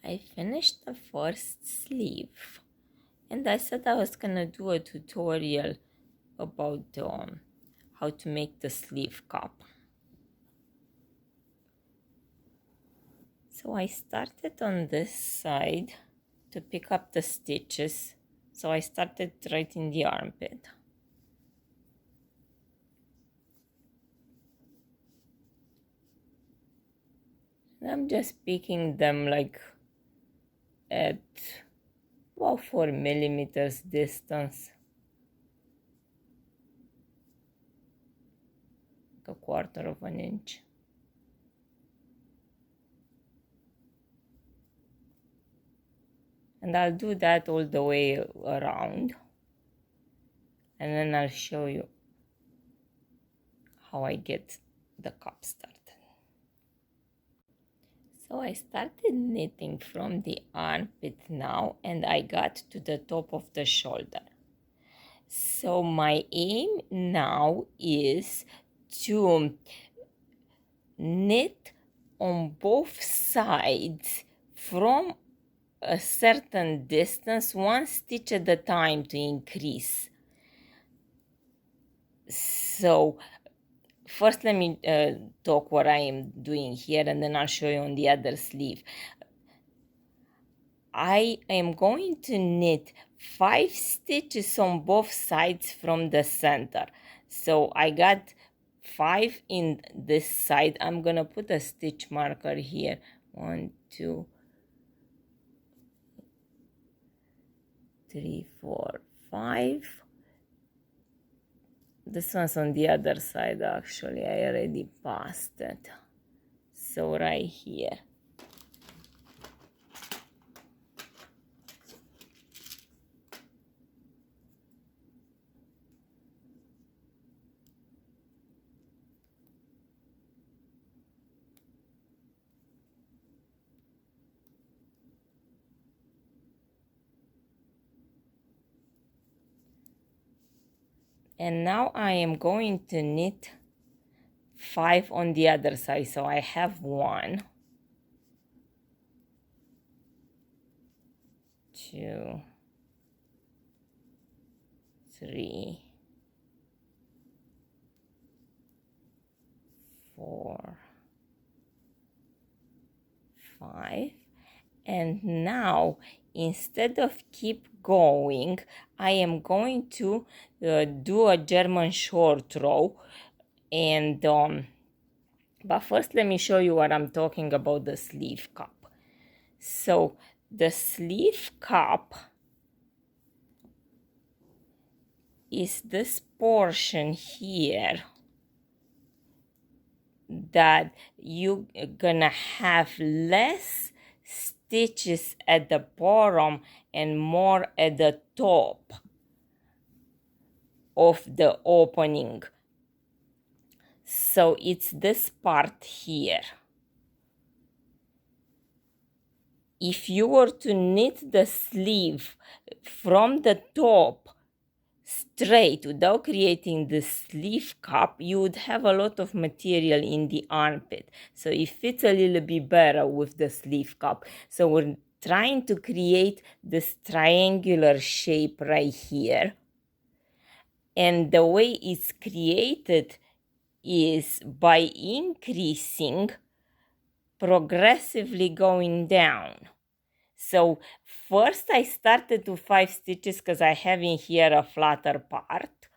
I finished the first sleeve, and I said I was gonna do a tutorial about how to make the sleeve cup. So I started on this side to pick up the stitches. So I started right in the armpit. And I'm just picking them like at about 4 millimeters distance, like a quarter of an inch. And I'll do that all the way around, and then I'll show you how I get the cup started. So I started knitting from the armpit now, and I got to the top of the shoulder. So my aim now is to knit on both sides from a certain distance, one stitch at a time, to increase. So first let me talk what I am doing here, and then I'll show you on the other sleeve. I am going to knit 5 stitches on both sides from the center. So I got 5 in this side. I'm gonna put a stitch marker here. 1, 2, 3, 4, 5. This one's on the other side actually. I already passed it. So right here. And now I am going to knit 5 on the other side. So I have 1, 2, 3, 4, 5. And now, instead of keep going, I am going to do a German short row. And but first let me show you what I'm talking about, the sleeve cup. So the sleeve cup is this portion here that you're gonna have less stitches at the bottom and more at the top of the opening. So it's this part here. If you were to knit the sleeve from the top straight without creating the sleeve cup, you would have a lot of material in the armpit. So it fits a little bit better with the sleeve cup. So we're trying to create this triangular shape right here. And the way it's created is by increasing, progressively going down. So first I started with 5 stitches because I have in here a flatter part.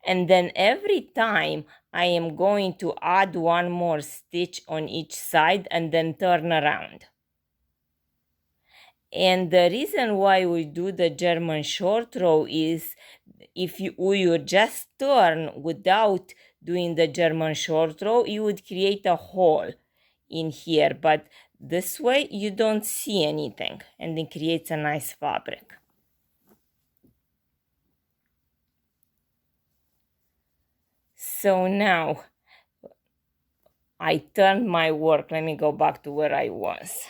And then every time I am going to add 1 more stitch on each side and then turn around. And the reason why we do the German short row is if you just turn without doing the German short row, you would create a hole in here. But this way you don't see anything, and it creates a nice fabric. So now I turned my work. Let me go back to where I was.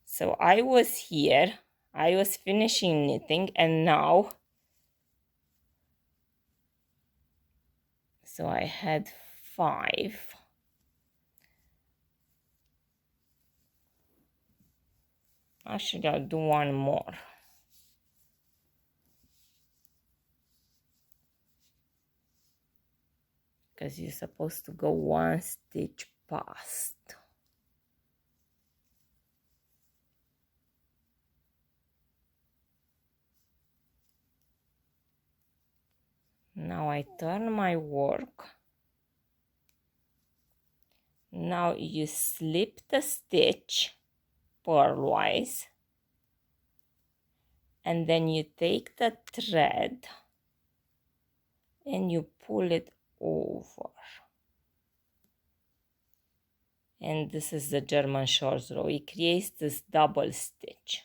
So I was here, I was finishing knitting, and now, so I had 5. Actually, I'll do one more. Because you're supposed to go one stitch past. Now I turn my work. Now you slip the stitch purlwise, and then you take the thread and you pull it over. And this is the German short row. It creates this double stitch.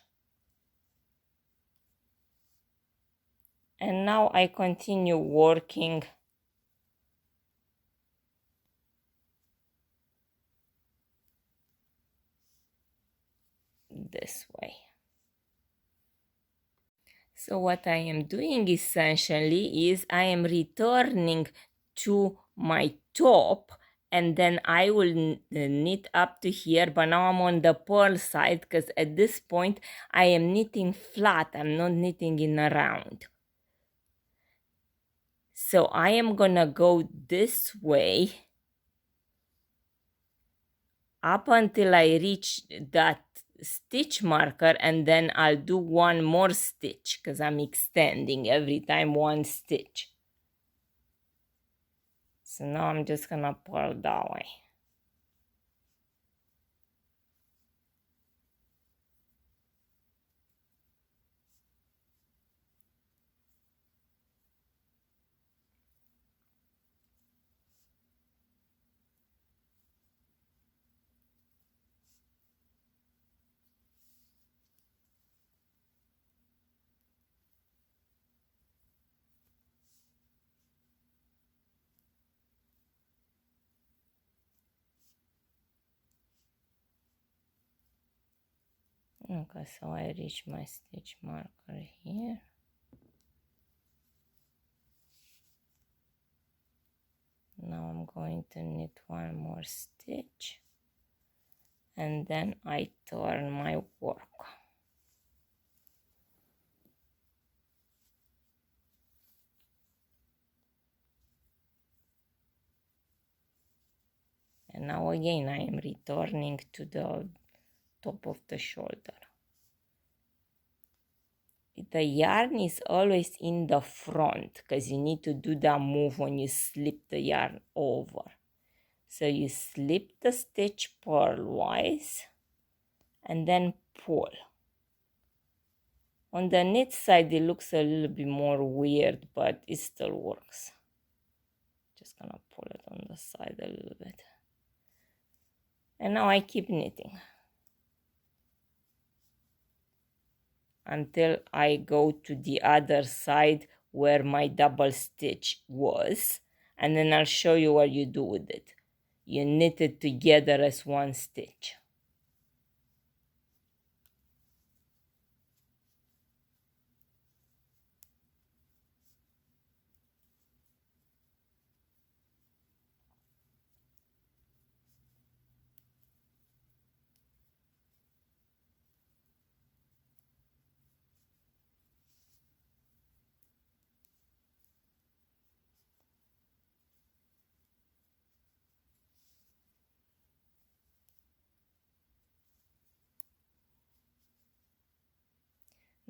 And now I continue working this way. So what I am doing essentially is I am returning to my top, and then I will knit up to here, but now I'm on the purl side because at this point I am knitting flat. I'm not knitting in a round. So I am gonna go this way up until I reach that stitch marker, and then I'll do one more stitch because I'm extending every time one stitch. So now I'm just gonna purl that way. Okay, so I reach my stitch marker here. Now I'm going to knit one more stitch, and then I turn my work. And now again I am returning to the top of the shoulder. The yarn is always in the front because you need to do that move when you slip the yarn over. So you slip the stitch purlwise and then pull. On the knit side it looks a little bit more weird, but it still works. Just gonna pull it on the side a little bit. And now I keep knitting until I go to the other side where my double stitch was, and then I'll show you what you do with it. You knit it together as one stitch.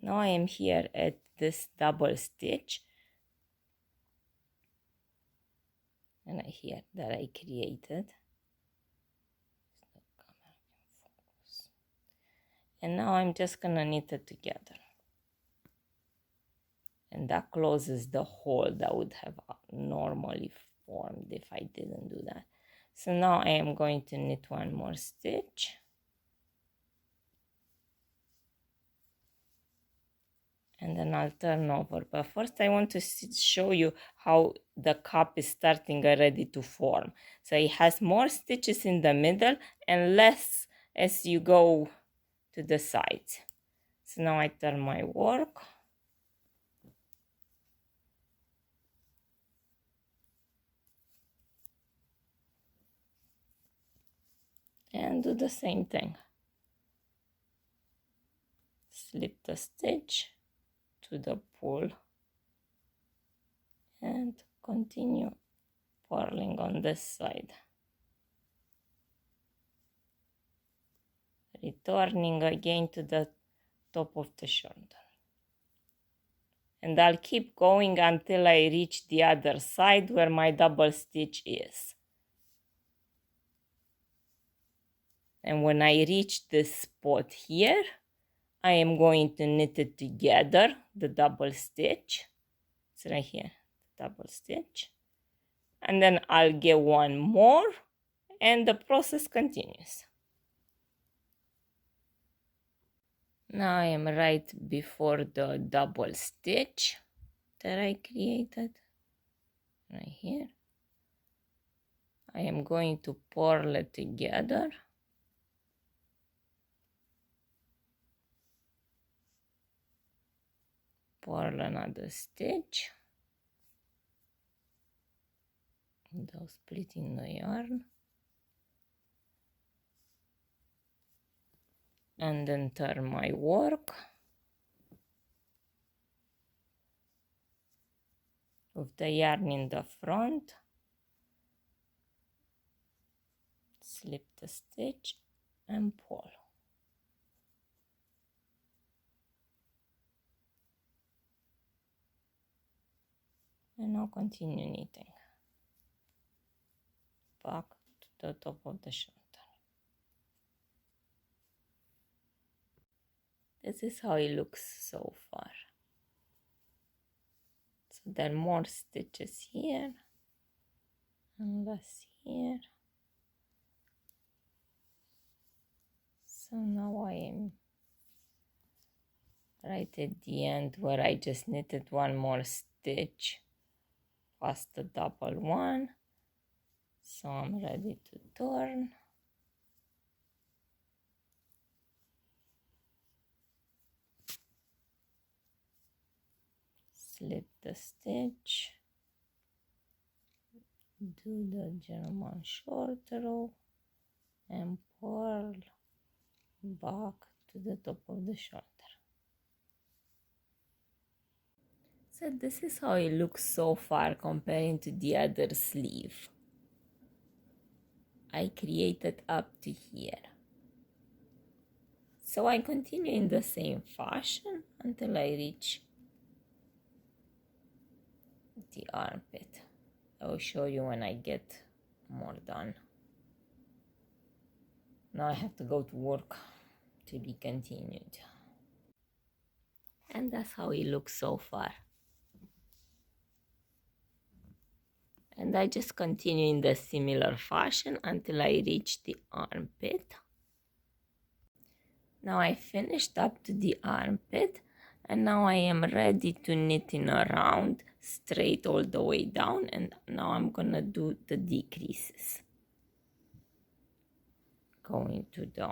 Now I am here at this double stitch, and I here that I created. And now I'm just gonna knit it together. And that closes the hole that would have normally formed if I didn't do that. So now I am going to knit one more stitch. And then I'll turn over. But first I want to show you how the cup is starting already to form. So it has more stitches in the middle and less as you go to the sides. So now I turn my work. And do the same thing. slip the stitch to the pull and continue purling on this side, returning again to the top of the shoulder. And I'll keep going until I reach the other side where my double stitch is. And when I reach this spot here, I am going to knit it together, the double stitch. It's right here, double stitch. And then I'll get one more and the process continues. Now I am right before the double stitch that I created, right here. I am going to purl it together. Purl another stitch without splitting the yarn. And then turn my work with the yarn in the front, slip the stitch and pull. And now continue knitting back to the top of the shoulder. This is how it looks so far. So there are more stitches here and less here. So now I am right at the end where I just knitted one more stitch past the double one. So I'm ready to turn. Slip the stitch, do the German short row and purl back to the top of the shoulder. So this is how it looks so far comparing to the other sleeve. I created up to here. So I continue in the same fashion until I reach the armpit. I will show you when I get more done. Now I have to go to work, to be continued. And that's how it looks so far. And I just continue in the similar fashion until I reach the armpit. Now I finished up to the armpit, and now I am ready to knit in a round straight all the way down, and now I'm gonna do the decreases. Going to the